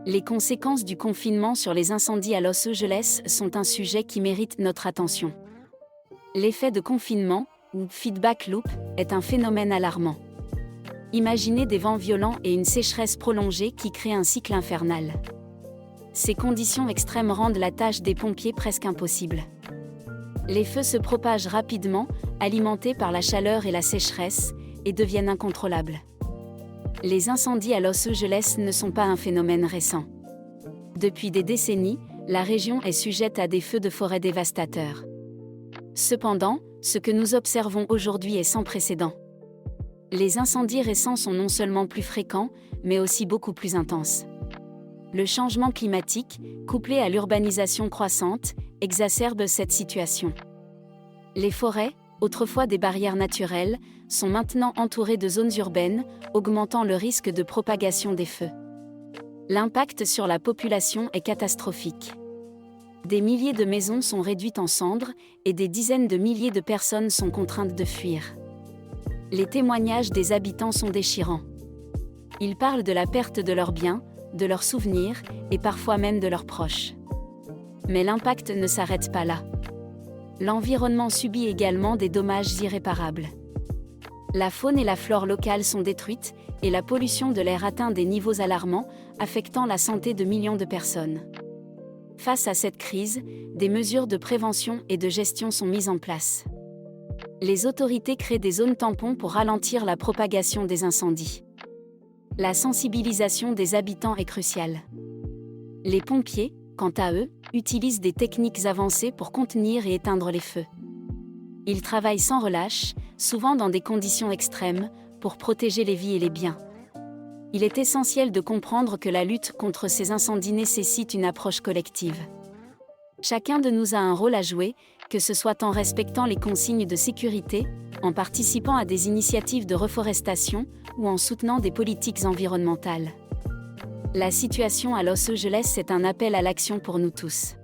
Les conséquences du confinement sur les incendies à Los Angeles sont un sujet qui mérite notre attention. L'effet de confinement, ou feedback loop, est un phénomène alarmant. Imaginez des vents violents et une sécheresse prolongée qui créent un cycle infernal. Ces conditions extrêmes rendent la tâche des pompiers presque impossible. Les feux se propagent rapidement, alimentés par la chaleur et la sécheresse, et deviennent incontrôlables. Les incendies à Los Angeles ne sont pas un phénomène récent. Depuis des décennies, la région est sujette à des feux de forêt dévastateurs. Cependant, ce que nous observons aujourd'hui est sans précédent. Les incendies récents sont non seulement plus fréquents, mais aussi beaucoup plus intenses. Le changement climatique, couplé à l'urbanisation croissante, exacerbe cette situation. Les forêts, autrefois des barrières naturelles, sont maintenant entourées de zones urbaines, augmentant le risque de propagation des feux. L'impact sur la population est catastrophique. Des milliers de maisons sont réduites en cendres et des dizaines de milliers de personnes sont contraintes de fuir. Les témoignages des habitants sont déchirants. Ils parlent de la perte de leurs biens, de leurs souvenirs et parfois même de leurs proches. Mais l'impact ne s'arrête pas là. L'environnement subit également des dommages irréparables. La faune et la flore locales sont détruites et la pollution de l'air atteint des niveaux alarmants, affectant la santé de millions de personnes. Face à cette crise, des mesures de prévention et de gestion sont mises en place. Les autorités créent des zones tampons pour ralentir la propagation des incendies. La sensibilisation des habitants est cruciale. Les pompiers, quant à eux, utilisent des techniques avancées pour contenir et éteindre les feux. Ils travaillent sans relâche, souvent dans des conditions extrêmes, pour protéger les vies et les biens. Il est essentiel de comprendre que la lutte contre ces incendies nécessite une approche collective. Chacun de nous a un rôle à jouer, que ce soit en respectant les consignes de sécurité, en participant à des initiatives de reforestation ou en soutenant des politiques environnementales. La situation à Los Angeles est un appel à l'action pour nous tous.